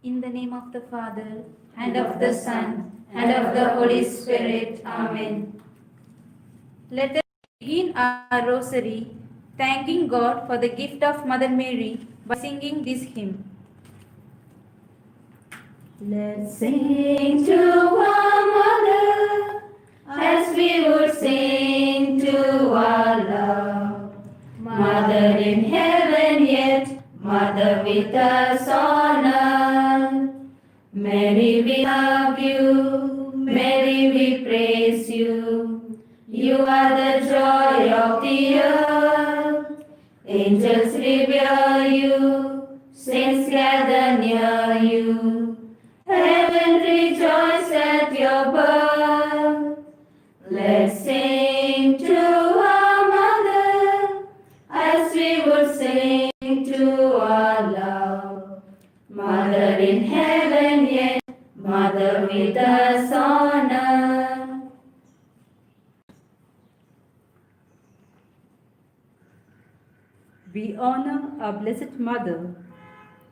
In the name of the Father, and of the Son, and of the Holy Spirit. Amen. Let us begin our rosary, thanking God for the gift of Mother Mary by singing this hymn. Let's sing to our Mother as we would sing to our love. Mother in heaven, yet Mother with us on earth. Mary, we love you. Mary, we praise you. You are the joy of the earth. Angels revere you. Saints gather near you. Heaven rejoice at your birth. Let's sing to our Mother as we would sing to our love. Mother in heaven, yet Mother with us on earth. We honor our Blessed Mother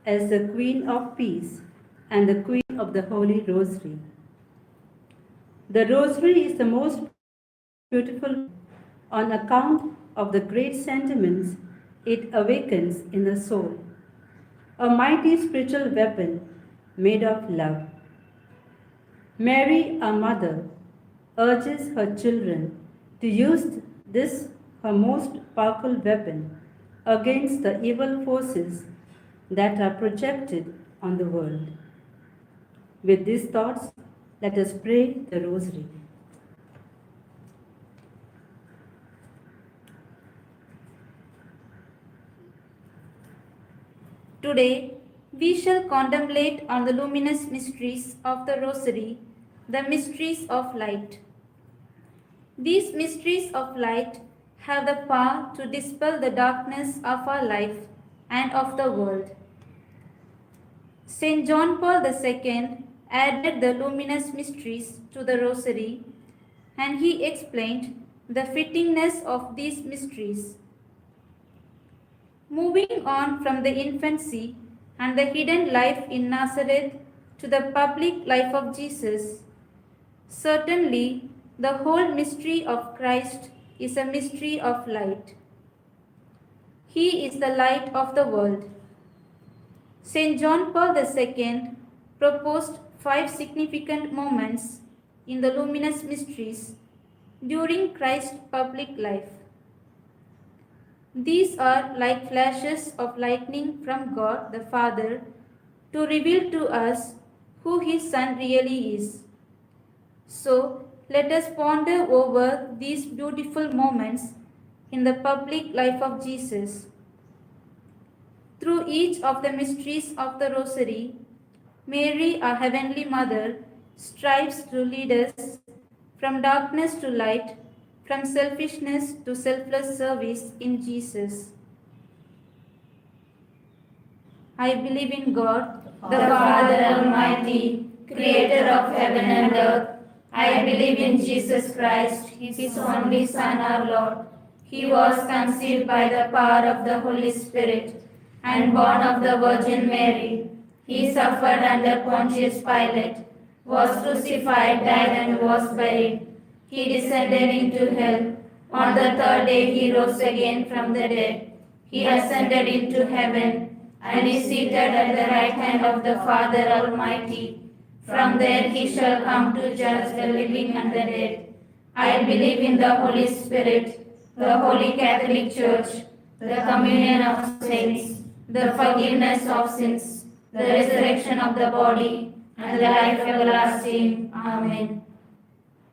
as the Queen of Peace and the Queen of the Holy Rosary. The Rosary is the most beautiful on account of the great sentiments it awakens in the soul, a mighty spiritual weapon made of love. Mary, our Mother, urges her children to use this her most powerful weapon against the evil forces that are projected on the world. With these thoughts, let us pray the Rosary. Today, we shall contemplate on the luminous mysteries of the Rosary, the mysteries of light. These mysteries of light have the power to dispel the darkness of our life and of the world. St. John Paul II added the luminous mysteries to the Rosary, and he explained the fittingness of these mysteries. Moving on from the infancy and the hidden life in Nazareth to the public life of Jesus, certainly the whole mystery of Christ is a mystery of light. He is the light of the world. St. John Paul II proposed 5 significant moments in the luminous mysteries during Christ's public life. These are like flashes of lightning from God the Father to reveal to us who His Son really is. So, let us ponder over these beautiful moments in the public life of Jesus. Through each of the mysteries of the Rosary, Mary, our Heavenly Mother, strives to lead us from darkness to light, from selfishness to selfless service in Jesus. I believe in God, the Father Almighty, creator of heaven and earth. I believe in Jesus Christ, His only Son, our Lord. He was conceived by the power of the Holy Spirit and born of the Virgin Mary. He suffered under Pontius Pilate, was crucified, died, and was buried. He descended into hell. On the third day He rose again from the dead. He ascended into heaven and is seated at the right hand of the Father Almighty. From there He shall come to judge the living and the dead. I believe in the Holy Spirit, the Holy Catholic Church, the communion of saints, the forgiveness of sins, the resurrection of the body, and the life everlasting. Amen.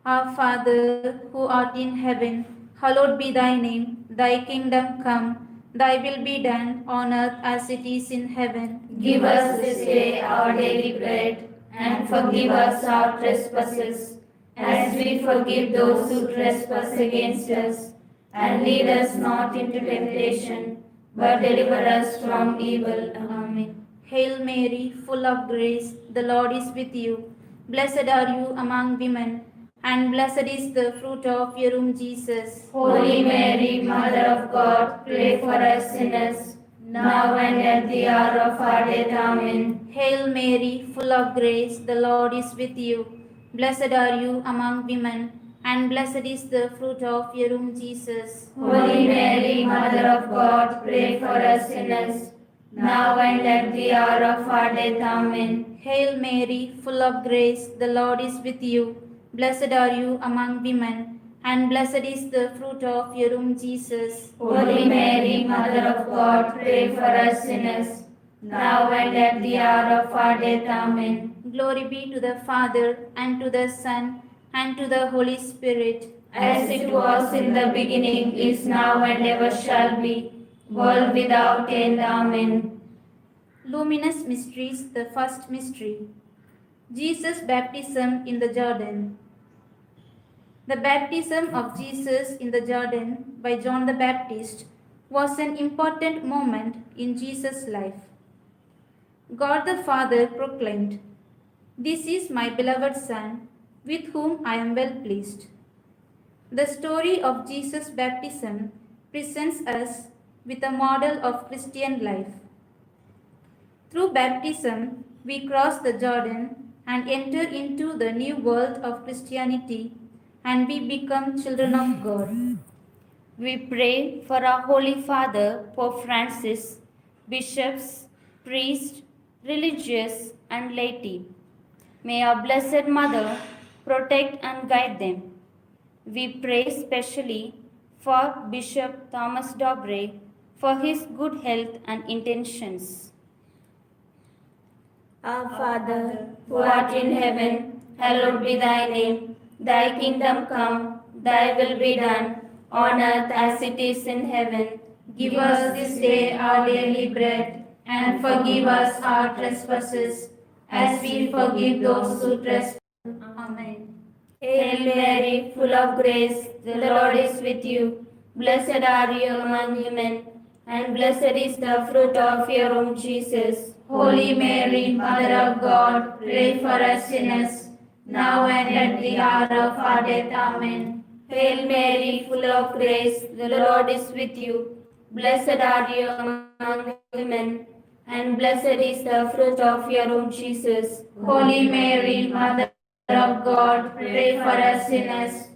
Our Father, who art in heaven, hallowed be thy name. Thy kingdom come, thy will be done on earth as it is in heaven. Give us this day our daily bread, and forgive us our trespasses, as we forgive those who trespass against us. And lead us not into temptation, but deliver us from evil. Amen. Hail Mary, full of grace, the Lord is with you. Blessed are you among women, and blessed is the fruit of your womb, Jesus. Holy Mary, Mother of God, pray for us sinners, now and at the hour of our death. Amen. Hail Mary, full of grace, the Lord is with you. Blessed are you among women, and blessed is the fruit of your womb, Jesus. Holy Mary, Mother of God, pray for us sinners, now and at the hour of our death. Amen. Hail Mary, full of grace, the Lord is with you. Blessed are you among women, and blessed is the fruit of your womb, Jesus. Holy Mary, Mother of God, pray for us sinners, now and at the hour of our death. Amen. Glory be to the Father, and to the Son, and to the Holy Spirit. As it was in the beginning, is now, and ever shall be, world without end. Amen. Luminous Mysteries, the first mystery. Jesus' baptism in the Jordan. The baptism of Jesus in the Jordan by John the Baptist was an important moment in Jesus' life. God the Father proclaimed, "This is my beloved Son, with whom I am well pleased." The story of Jesus' baptism presents us with a model of Christian life. Through baptism, we cross the Jordan and enter into the new world of Christianity, and we become children of God. We pray for our Holy Father, Pope Francis, bishops, priests, religious, and laity. May our Blessed Mother protect and guide them. We pray specially for Bishop Thomas Dobre for his good health and intentions. Our Father, who art in heaven, hallowed be thy name. Thy kingdom come, thy will be done, on earth as it is in heaven. Give us this day our daily bread, and forgive us our trespasses, as we forgive those who trespass. Amen. Hail Mary, full of grace, the Lord is with you. Blessed are you among women, and blessed is the fruit of your womb, Jesus. Holy Mary, Mother of God, pray for us sinners, now and at the hour of our death. Amen. Hail Mary, full of grace, the Lord is with you. Blessed are you among women, and blessed is the fruit of your womb, Jesus. Holy Mary, Mother of God, pray for us sinners,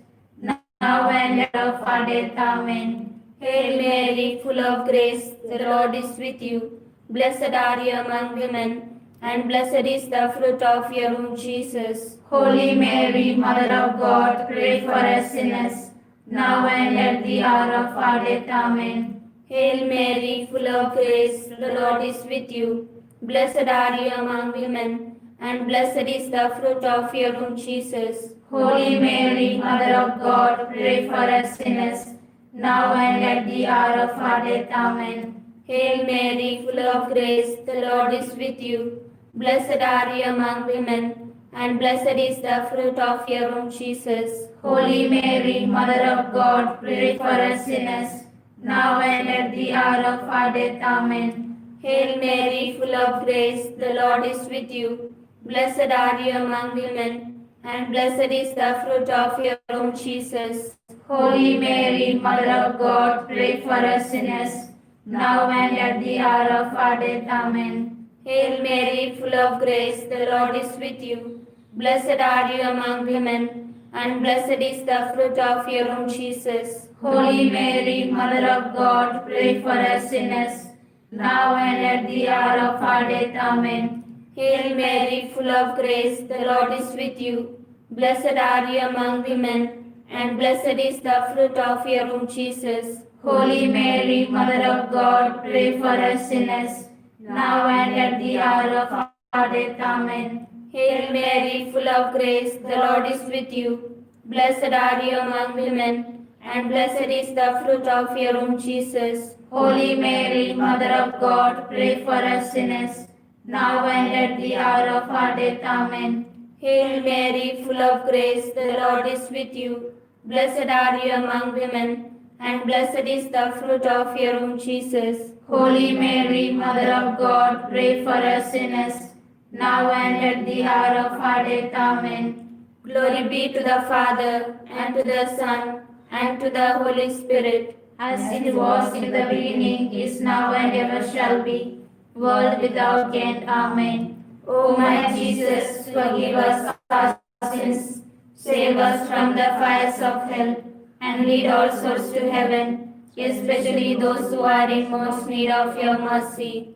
now and at the hour of our death. Amen. Hail Mary, full of grace, the Lord is with you. Blessed are you among women, and blessed is the fruit of your womb, Jesus. Holy Mary, Mother of God, pray for us sinners, now and at the hour of our death. Amen. Hail Mary, full of grace, the Lord is with you. Blessed are you among women, and blessed is the fruit of your womb, Jesus. Holy Mary, Mother of God, pray for us sinners, now and at the hour of our death. Amen. Hail Mary, full of grace, the Lord is with you. Blessed are you among women, and blessed is the fruit of your womb, Jesus. Holy Mary, Mother of God, pray for us sinners, now and at the hour of our death. Amen. Hail Mary, full of grace, the Lord is with you. Blessed are you among women, and blessed is the fruit of your womb, Jesus. Holy Mary, Mother of God, pray for us sinners, now and at the hour of our death. Amen. Hail Mary, full of grace, the Lord is with you. Blessed are you among women, and blessed is the fruit of your womb, Jesus. Holy Mary, Mother of God, pray for us sinners, now and at the hour of our death. Amen. Hail Mary, full of grace, the Lord is with you. Blessed are you among women, and blessed is the fruit of your womb, Jesus. Holy Mary, Mother of God, pray for us sinners, now and at the hour of our death. Amen. Hail Mary, full of grace, the Lord is with you. Blessed are you among women, and blessed is the fruit of your womb, Jesus. Holy Mary, Mother of God, pray for us sinners, now and at the hour of our death. Amen. Hail Mary, full of grace, the Lord is with you. Blessed are you among women, and blessed is the fruit of your womb, Jesus. Holy Mary, Mother of God, pray for us sinners, now and at the hour of our death. Amen. Glory be to the Father, and to the Son, and to the Holy Spirit, as it was in the beginning, is now, and ever shall be, world without end. Amen. O my Jesus, forgive us our sins, save us from the fires of hell, and lead all souls to heaven, especially those who are in most need of your mercy.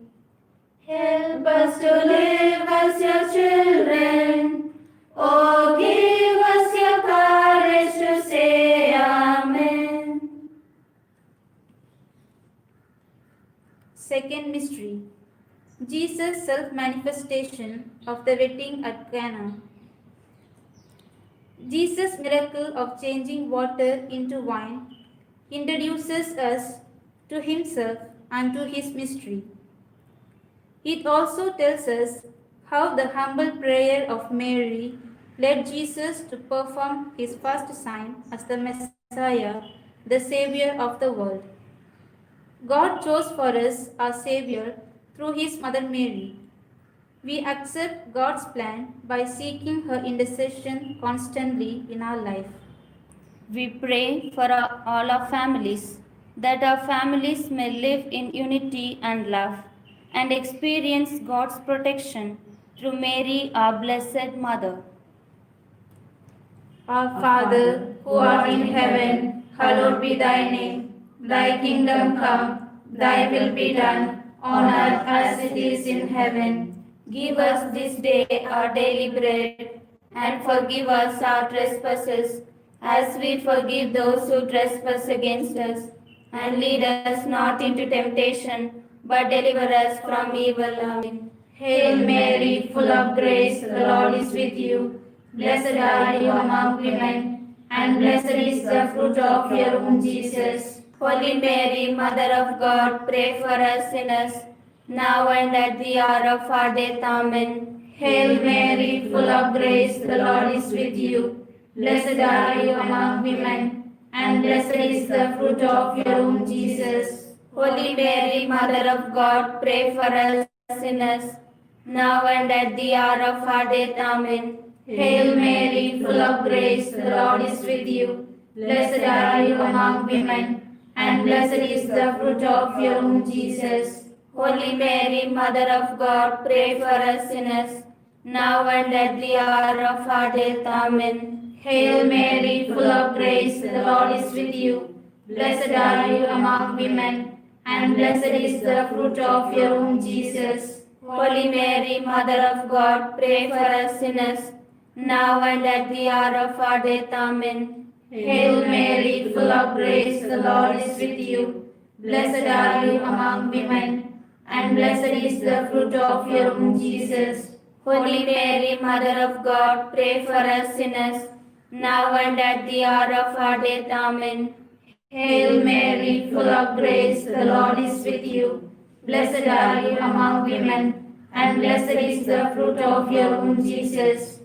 Help us to live as your children. Oh, give us your courage to say Amen. Second mystery, Jesus' self-manifestation of the wedding at Cana. Jesus' miracle of changing water into wine introduces us to himself and to his mystery. It also tells us how the humble prayer of Mary led Jesus to perform his first sign as the Messiah, the Savior of the world. God chose for us our Savior through his Mother Mary. We accept God's plan by seeking her intercession constantly in our life. We pray for all our families, that our families may live in unity and love and experience God's protection through Mary, our Blessed Mother. Our Father, who art in heaven, hallowed be thy name. Thy kingdom come, thy will be done, on earth as it is in heaven. Give us this day our daily bread, and forgive us our trespasses, as we forgive those who trespass against us. And lead us not into temptation, but deliver us from evil. Amen. Hail Mary, full of grace, the Lord is with you. Blessed are you among women, and blessed is the fruit of your womb, Jesus. Holy Mary, Mother of God, pray for us sinners, now and at the hour of our death. Amen. Hail Mary, full of grace, the Lord is with you. Blessed are you among women, and blessed is the fruit of your womb, Jesus. Holy Mary, Mother of God, pray for us sinners, now and at the hour of our death. Amen. Hail Mary, full of grace, the Lord is with you. Blessed are you among women, and blessed is the fruit of your womb, Jesus. Holy Mary, Mother of God, pray for us sinners, now and at the hour of our death. Amen. Hail Mary, full of grace, the Lord is with you. Blessed are you among women, and blessed is the fruit of your womb, Jesus. Holy Mary, Mother of God, pray for us sinners, now and at the hour of our death. Amen. Hail Mary, full of grace, the Lord is with you. Blessed are you among women, and blessed is the fruit of your womb, Jesus. Holy Mary, Mother of God, pray for us sinners, now and at the hour of our death. Amen. Hail Mary, full of grace, the Lord is with you. Blessed are you among women, and blessed is the fruit of your womb, Jesus.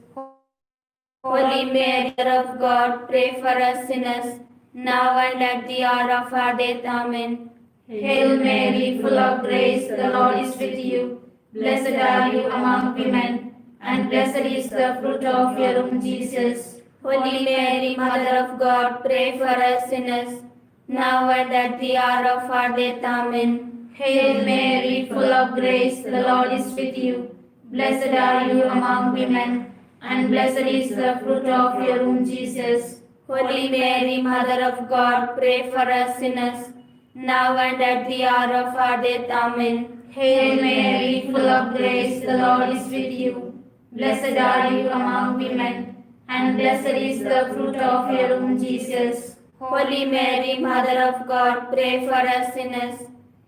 Holy Mary, Mother of God, pray for us sinners, now and at the hour of our death. Amen. Hail Mary, full of grace, the Lord is with you. Blessed are you among women, and blessed is the fruit of your womb, Jesus. Holy Mary, Mother of God, pray for us sinners, now and at the hour of our death. Amen. Hail Mary, full of grace, the Lord is with you. Blessed are you among women, and blessed is the fruit of your womb, Jesus. Holy Mary, Mother of God, pray for us sinners, now and at the hour of our death. Amen. Hail Mary, full of grace, the Lord is with you. Blessed are you among women, and blessed is the fruit of your womb, Jesus. Holy Mary, Mother of God, pray for us sinners,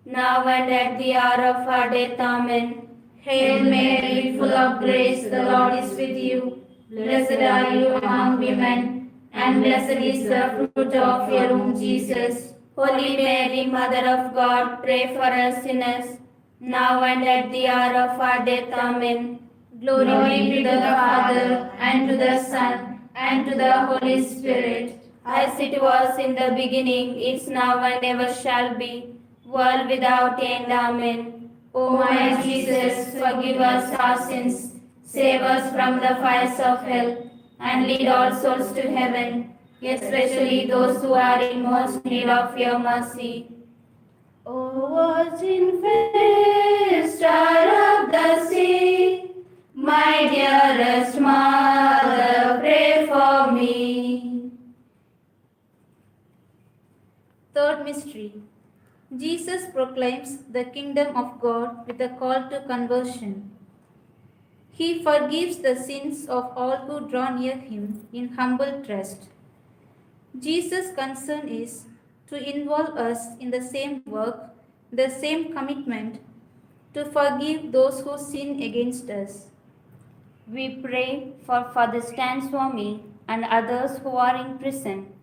now and at the hour of our death. Amen. Hail Mary, full of grace, the Lord is with you. Blessed are you among women, and blessed is the fruit of your womb, Jesus. Holy Mary, Mother of God, pray for us sinners, now and at the hour of our death. Amen. Glory be to the Father, and to the Son, and to the Holy Spirit. As it was in the beginning, is now, and ever shall be, world without end. Amen. O my Jesus, forgive us our sins, save us from the fires of hell, and lead all souls to heaven, especially those who are in most need of your mercy. O Virgin fair, star of the sea, my dearest mother, pray for me. Third mystery. Jesus proclaims the kingdom of God with a call to conversion. He forgives the sins of all who draw near him in humble trust. Jesus' concern is to involve us in the same work, the same commitment to forgive those who sin against us. We pray for Father Stan Swami and others who are in prison.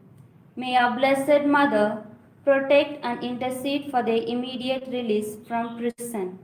May our Blessed Mother protect and intercede for their immediate release from prison.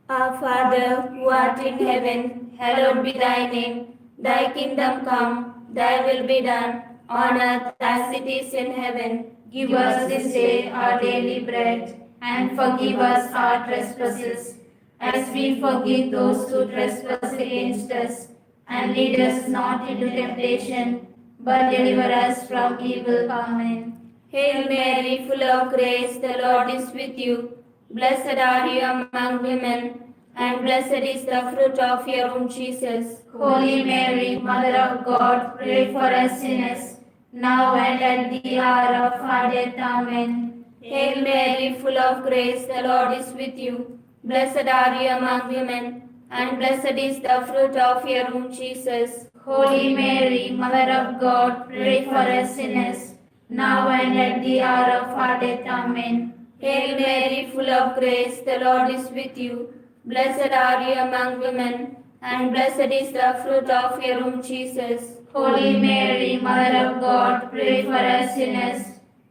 Our Father, who art in heaven, hallowed be thy name. Thy kingdom come, thy will be done, on earth as it is in heaven. Give us this day our daily bread, and forgive us our trespasses, as we forgive those who trespass against us. And lead us not into temptation, but deliver us from evil. Amen. Hail Mary, full of grace, the Lord is with you. Blessed are you among women, and blessed is the fruit of your womb, Jesus. Holy Mary, Mother of God, pray for us sinners, now and at the hour of our death. Amen. Hail Mary, full of grace, the Lord is with you. Blessed are you among women, and blessed is the fruit of your womb, Jesus. Holy Mary, Mother of God, pray for us sinners, now and at the hour of our death. Amen. Hail Mary, full of grace, the Lord is with you. Blessed are you among women, and blessed is the fruit of your womb, Jesus. Holy Mary, Mother of God, pray for us sinners,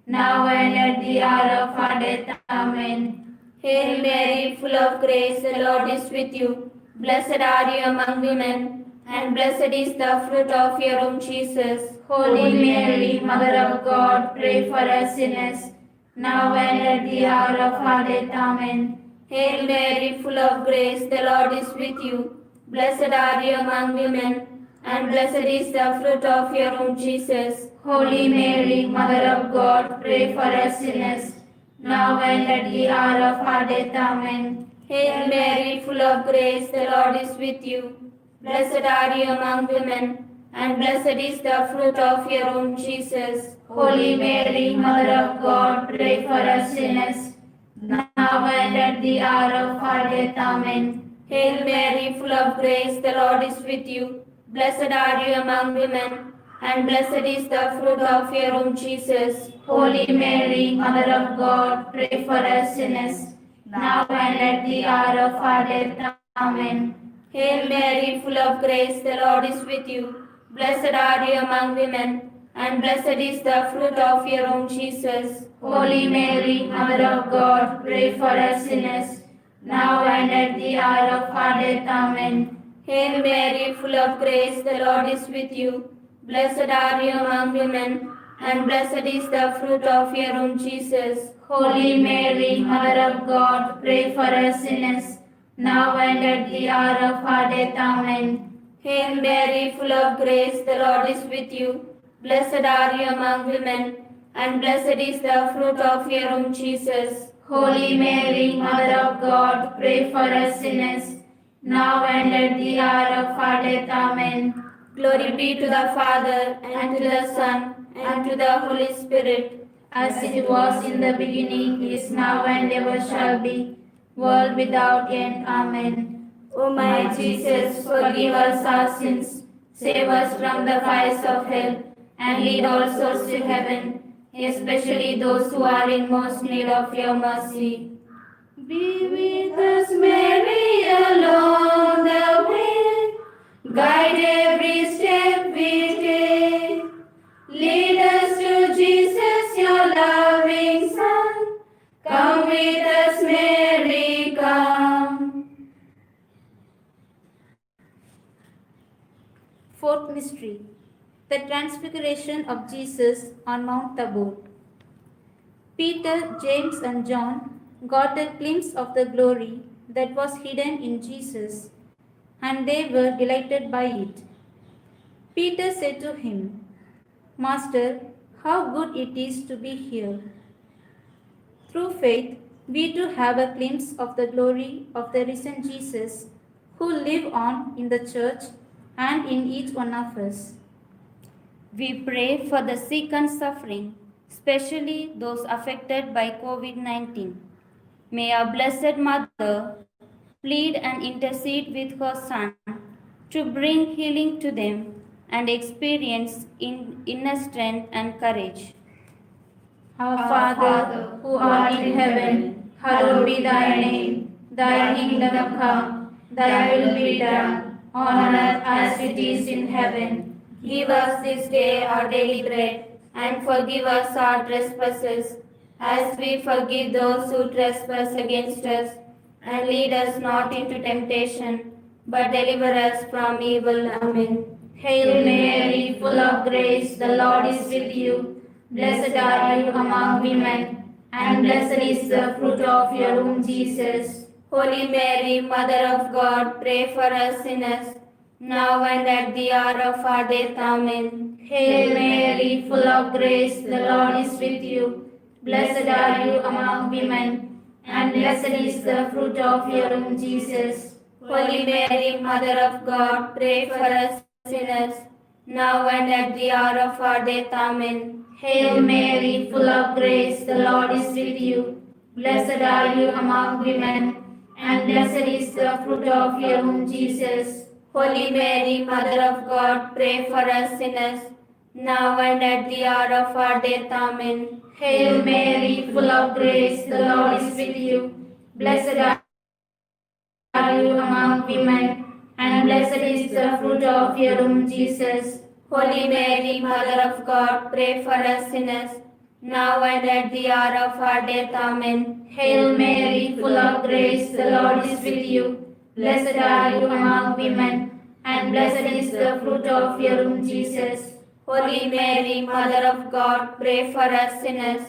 now and at the hour of our death. Amen. Hail Mary, full of grace, the Lord is with you. Blessed are you among women, and blessed is the fruit of your womb, Jesus. Holy Mary, Mother of God, pray for us sinners, now and at the hour of our death. Amen. Hail Mary, full of grace, the Lord is with you. Blessed are you among women, and blessed is the fruit of your womb, Jesus. Holy Mary, Mother of God, pray for us sinners, now and at the hour of our death. Amen. Hail Mary, full of grace, the Lord is with you. Blessed are you among women, and blessed is the fruit of your womb, Jesus. Holy Mary, Mother of God, pray for us sinners, now and at the hour of our death. Amen. Hail Mary, full of grace, the Lord is with you. Blessed are you among women, and blessed is the fruit of your womb, Jesus. Holy Mary, Mother of God, pray for us sinners, now and at the hour of our death. Amen. Hail Mary, full of grace, the Lord is with you. Blessed are you among women, and blessed is the fruit of your womb, Jesus. Holy Mary, Mother of God, pray for us sinners, now and at the hour of our death. Amen. Hail Mary, full of grace, the Lord is with you. Blessed are you among women, and blessed is the fruit of your womb, Jesus. Holy Mary, Mother of God, pray for us sinners, now and at the hour of our death. Amen. Hail Mary, full of grace, the Lord is with you. Blessed are you among women, and blessed is the fruit of your womb, Jesus. Holy Mary, Mother of God, pray for us sinners, now and at the hour of our death. Amen. Glory be to the Father, and to the Son, and to the Holy Spirit, as it was in the beginning, is now, and ever shall be, world without end. Amen. O my Jesus, forgive us our sins, save us from the fires of hell, and lead all souls to heaven, especially those who are in most need of your mercy. Be with us, Mary, along the way. Guide every step we take. Lead us to Jesus, your loving Son. Come with us, Mary, come. Fourth mystery. The transfiguration of Jesus on Mount Tabor. Peter, James, and John got a glimpse of the glory that was hidden in Jesus, and they were delighted by it. Peter said to him, Master, how good it is to be here. Through faith, we too have a glimpse of the glory of the risen Jesus who live on in the church and in each one of us. We pray for the sick and suffering, especially those affected by COVID 19. May our Blessed Mother plead and intercede with her Son to bring healing to them and experience inner strength and courage. Our Father, who art in heaven, hallowed be thy name. Thy kingdom come, thy will be done, on earth as it is in heaven. Give us this day our daily bread, and forgive us our trespasses, as we forgive those who trespass against us. And lead us not into temptation, but deliver us from evil. Amen. Hail Mary, full of grace, the Lord is with you. Blessed are you among women, and blessed is the fruit of your womb, Jesus. Holy Mary, Mother of God, pray for us sinners, now and at the hour of our death. Amen. Hail Mary, full of grace, the Lord is with you. Blessed are you among women, and blessed is the fruit of your womb, Jesus. Holy Mary, Mother of God, pray for us sinners, now and at the hour of our death. Amen. Hail Mary, full of grace, the Lord is with you. Blessed are you among women, and blessed is the fruit of your womb, Jesus. Holy Mary, Mother of God, pray for us sinners, now and at the hour of our death. Amen. Hail Mary, full of grace, the Lord is with you. Blessed are you among women, and blessed is the fruit of your womb, Jesus. Holy Mary, Mother of God, pray for us sinners, now and at the hour of our death. Amen. Hail Mary, full of grace, the Lord is with you. Blessed are you among women, and blessed is the fruit of your womb, Jesus. Holy Mary, Mother of God, pray for us sinners,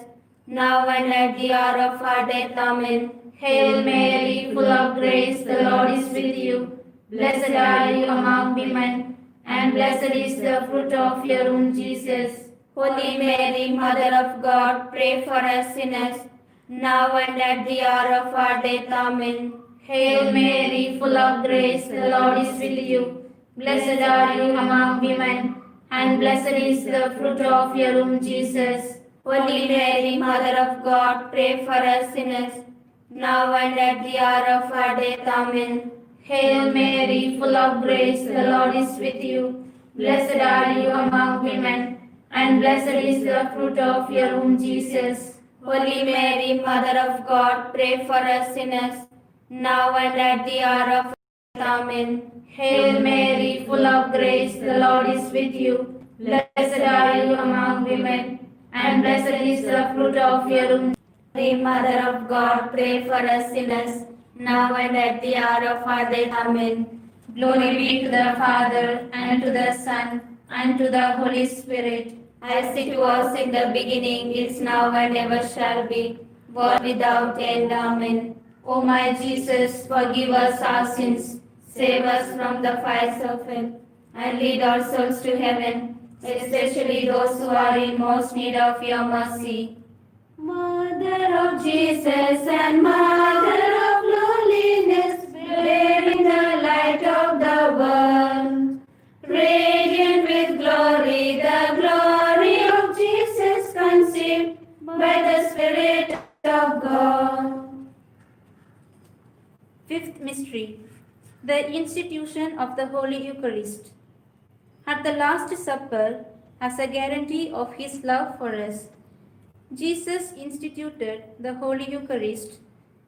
now and at the hour of our death. Amen. Hail Mary, full of grace, the Lord is with you. Blessed are you among women, and blessed is the fruit of your womb, Jesus. Holy Mary, Mother of God, pray for us sinners, now and at the hour of our death. Amen. Hail Mary, full of grace, the Lord is with you. Blessed are you among women, and blessed is the fruit of your womb, Jesus. Holy Mary, Mother of God, pray for us sinners, now and at the hour of our death. Amen. Hail Mary, full of grace, the Lord is with you. Blessed are you among women, and blessed is the fruit of your womb, Jesus. Holy Mary, Mother of God, pray for us sinners, now and at the hour of our death. Amen. Hail Mary, full of grace, the Lord is with you. Blessed are you among women, and blessed is the fruit of your womb. Mary, Mother of God, pray for us sinners, now and at the hour of our death. Amen. Glory be to the Father, and to the Son, and to the Holy Spirit. As it was in the beginning, is now, and ever shall be, world without end. Amen. O my Jesus, Forgive us our sins, save us from the fires of hell, and lead our souls to heaven, especially those who are in most need of your mercy. Mother of Jesus and Mother of lowliness, bearing the light of the world, radiant with glory, the glory of Jesus conceived by the Spirit of God. Fifth mystery, the institution of the Holy Eucharist. At the Last Supper, as a guarantee of his love for us, Jesus instituted the Holy Eucharist,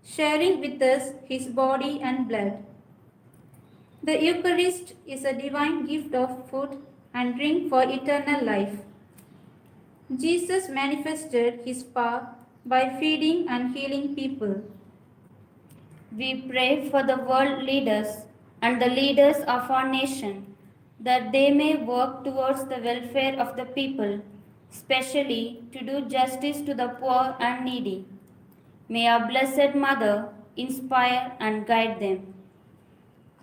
sharing with us his body and blood. The Eucharist is a divine gift of food and drink for eternal life. Jesus manifested his power by feeding and healing people. We pray for the world leaders and the leaders of our nation, that they may work towards the welfare of the people, especially to do justice to the poor and needy. May our Blessed Mother inspire and guide them.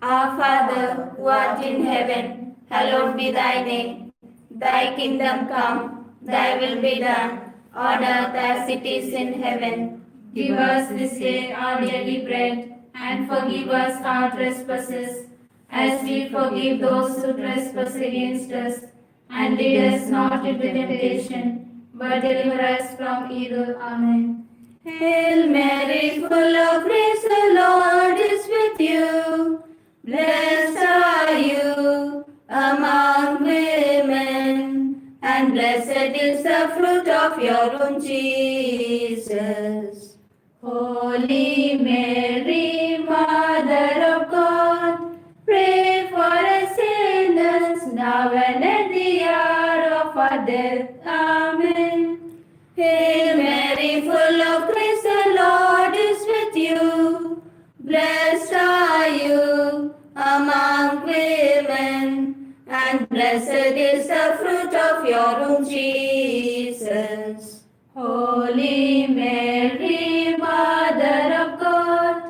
Our Father, who art in heaven, hallowed be thy name. Thy kingdom come, thy will be done, on earth as it is in heaven. Give us this day our daily bread, and forgive us our trespasses, as we forgive those who trespass against us. And lead us not into temptation, but deliver us from evil. Amen. Hail Mary, full of grace, the Lord is with you. Blessed are you among women, and blessed is the fruit of your womb, Jesus. Holy Mary, Mother of God, pray for us sinners, now and at the hour of our death. Amen. Hail Mary, full of grace, the Lord is with you. Blessed are you among women, and blessed is the fruit of your womb, Jesus. Holy Mary, Mother of God,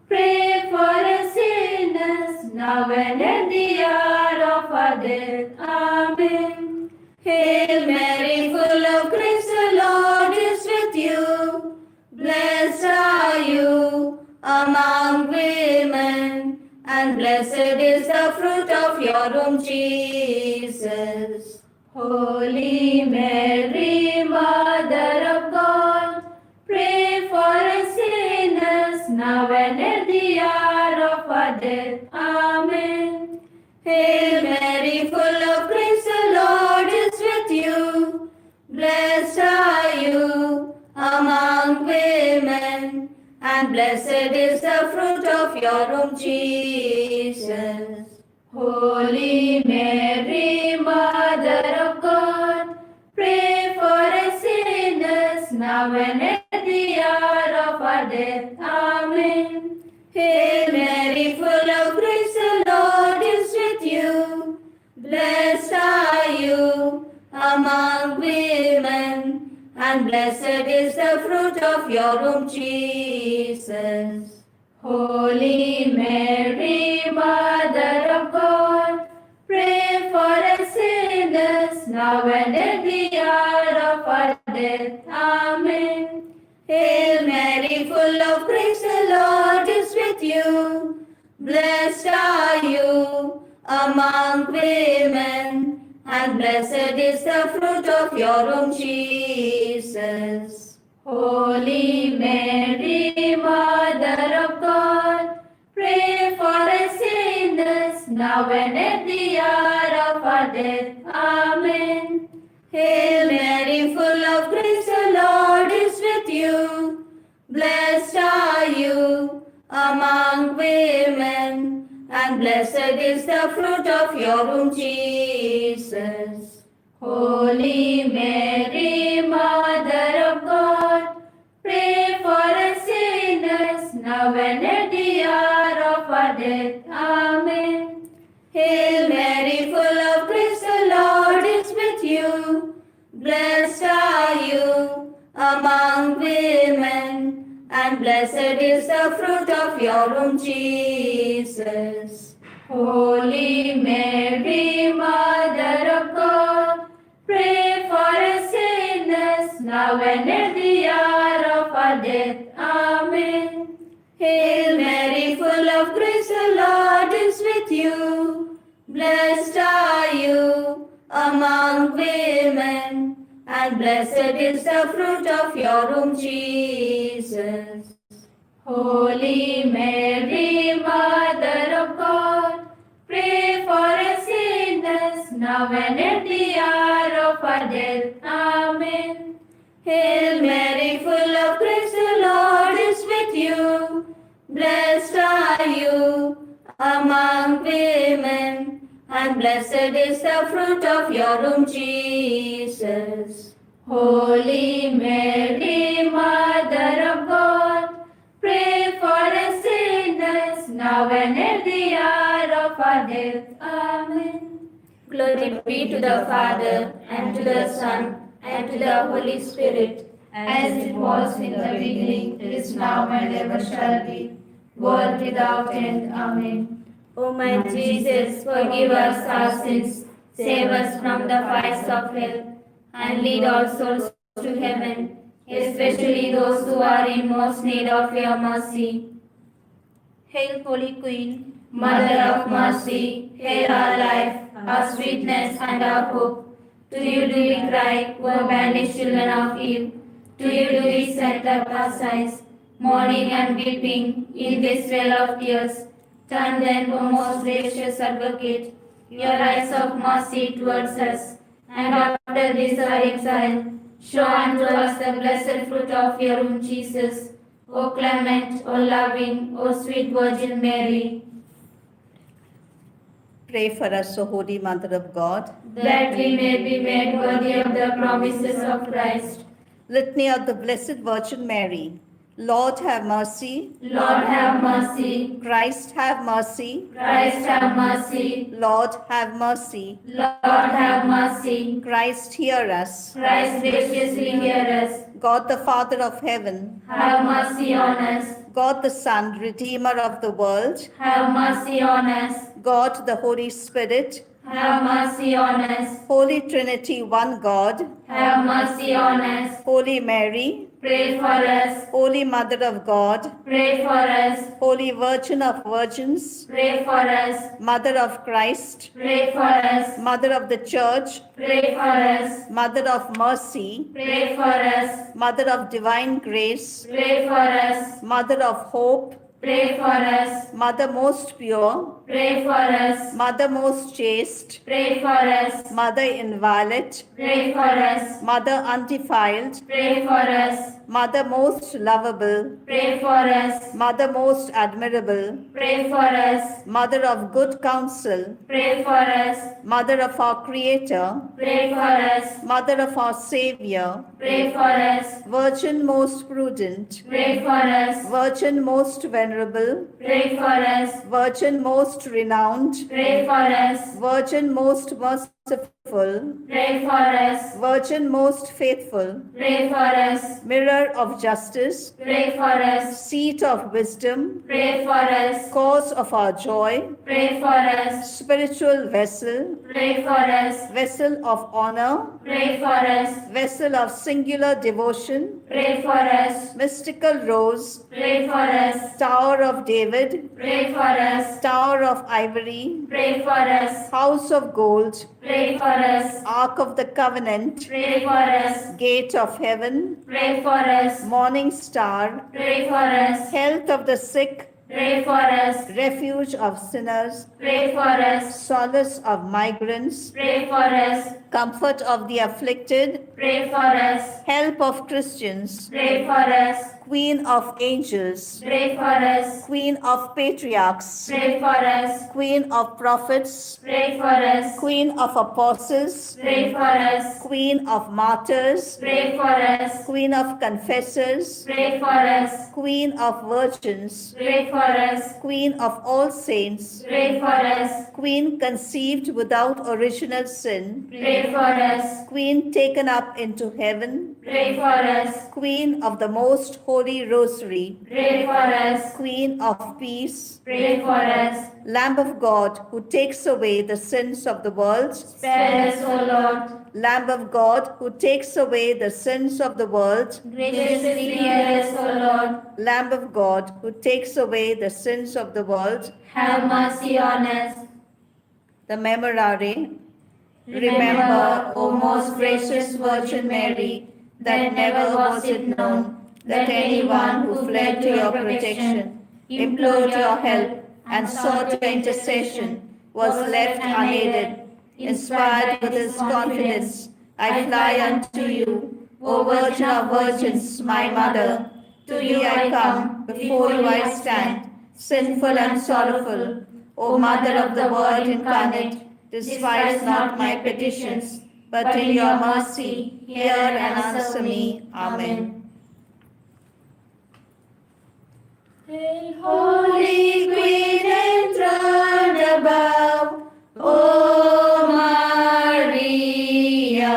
pray for us sinners, now and at the hour of our death. Amen. Hail Mary, full of grace, the Lord is with you. Blessed are you among women, and blessed is the fruit of your womb, Jesus. Holy Mary, Mother of God, pray for us sinners, now and at the hour of our death. Amen. Hail Mary, full of grace, the Lord is with you. Blessed are you among women, and blessed is the fruit of your womb, Jesus. Holy Mary, Mother of God, pray for us sinners, now and at the hour of our death. Amen. Hail Mary, full of grace, the Lord is with you. Blessed are you among women, and blessed is the fruit of your womb, Jesus. Holy Mary, Mother of God, pray for us sinners, now and at the hour of our death. Amen. Hail Mary, full of grace, the Lord is with you. Blessed are you among women, and blessed is the fruit of your womb, Jesus. Holy Mary, Mother of God, pray for us sinners, now and at the hour of our death. Amen. Hail Mary, full of grace, the Lord is with you. Blessed are you among women, and blessed is the fruit of your womb, Jesus. Holy Mary, Mother of God, pray for us sinners, now and at the hour of our death. Amen. Hail Mary, full of grace, the Lord is with you. Blessed are you among women, and blessed is the fruit of your womb, Jesus. Holy Mary, Mother of God, pray for us sinners, now and at the hour of our death. Amen. Hail Mary, full of grace, the Lord is with you. Blessed are you among women, and blessed is the fruit of your womb, Jesus. Holy Mary, Mother of God, pray for us sinners, now and at the hour of our death. Amen. Hail Mary, full of grace, the Lord is with you. Blessed are you among women, and blessed is the fruit of your womb, Jesus. Holy Mary, Mother of God, pray for us sinners, now and at the hour of our death. Amen. Glory be to the Father, and to the Son, and to the Holy Spirit, as it was in the beginning, is now, and ever shall be, world without end. Amen. O my Jesus, forgive us our sins, Save us from the fires of hell, and lead all souls to heaven, especially those who are in most need of your mercy. Hail, Holy Queen, Mother of mercy, hail our life, our sweetness, and our hope. To you do we cry, poor banished children of Eve. To you do we send up our sighs, mourning and weeping in this vale of tears. Turn then, O most gracious Advocate, your eyes of mercy towards us, and after this our exile, show unto us the blessed fruit of your womb, Jesus. O clement, O loving, O sweet Virgin Mary, Pray for us, O Holy Mother of God. that we may be made worthy of the promises of Christ. Litany of the Blessed Virgin Mary. Lord, have mercy. Lord, have mercy. Christ, have mercy. Christ, have mercy. Lord, have mercy. Lord, have mercy. Christ, hear us. Christ, graciously hear us. God, the Father of heaven. Have mercy on us. God, the Son, Redeemer of the world. Have mercy on us. God, the Holy Spirit. Have mercy on us. Holy Trinity, one God. Have mercy on us. Holy Mary. Pray for us. Holy Mother of God. Pray for us. Holy Virgin of Virgins. Pray for us. Mother of Christ. Pray for us. Mother of the Church. Pray for us. Mother of mercy. Pray for us. Mother of divine grace. Pray for us. Mother of hope. Pray for us. Mother most pure. Pray for us. Mother most chaste. Pray for us. Mother inviolate. Pray for us. Mother undefiled. Pray for us. Mother most lovable. Pray for us. Mother most admirable. Pray for us. Mother of good counsel. Pray for us. Mother of our Creator. Pray for us. Mother of our Savior. Pray for us. Virgin most prudent. Pray for us. Virgin most venerable. Pray for us. Virgin most renowned. Pray for us. Virgin most merciful. Pray for us. Virgin most faithful. Pray for us. Mirror of justice. Pray for us. Seat of wisdom. Pray for us. Cause of our joy. Pray for us. Spiritual vessel. Pray for us. Vessel of honor. Pray for us. Vessel of singular devotion. Pray for us. Mystical rose. Pray for us. Tower of David. Pray for us. Tower of ivory. Pray for us. House of gold. Pray for us. Ark of the covenant. Pray for us. Gate of heaven. Pray for us. Morning star. Pray for us. Health of the sick. Pray for us. Refuge of sinners. Pray for us. Solace of migrants. Pray for us. Comfort of the afflicted. Pray for us. Help of Christians. Pray for us. Queen of angels. Pray for us. Queen of patriarchs. Pray for us. Queen of prophets. Pray for us. Queen of apostles. Pray for us. Queen of martyrs. Pray for us. Queen of confessors. Pray for us. Queen of virgins. Pray for us. Queen of all saints. Pray for us. Queen conceived without original sin. Pray for us. Queen taken up into heaven. Pray for us. Queen of the most holy rosary. Pray for us. Queen of peace. Pray for us. Lamb of God, who takes away the sins of the world. Spare us, O Lord. Lamb of God, who takes away the sins of the world. Graciously hear us, O Lord. Lamb of God, who takes away the sins of the world. Have mercy on us. The Memorare. Remember, O most gracious Virgin Mary, that never was it known that anyone who fled to your protection, implored your help, and sought your intercession was left unaided. Inspired with this confidence, I fly unto you, O Virgin of Virgins, my Mother. To thee I come, before you I stand, sinful and sorrowful. O Mother of the Word incarnate, despise not my petitions, but in your mercy hear and answer me. Amen. Hail, Holy Queen enthroned above, O Maria.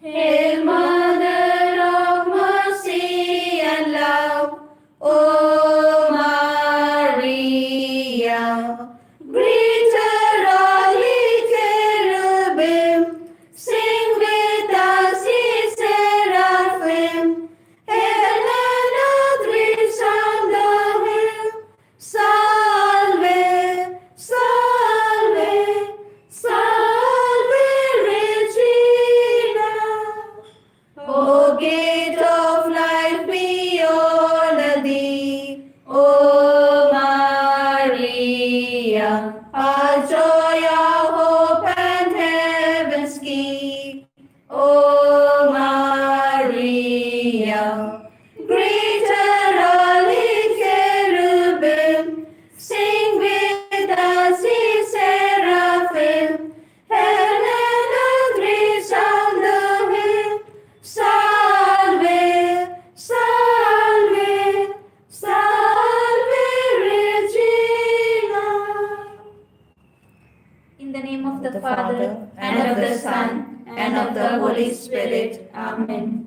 Hail, Mother of mercy and love, O Maria. Greet her all ye the Holy Spirit. Amen.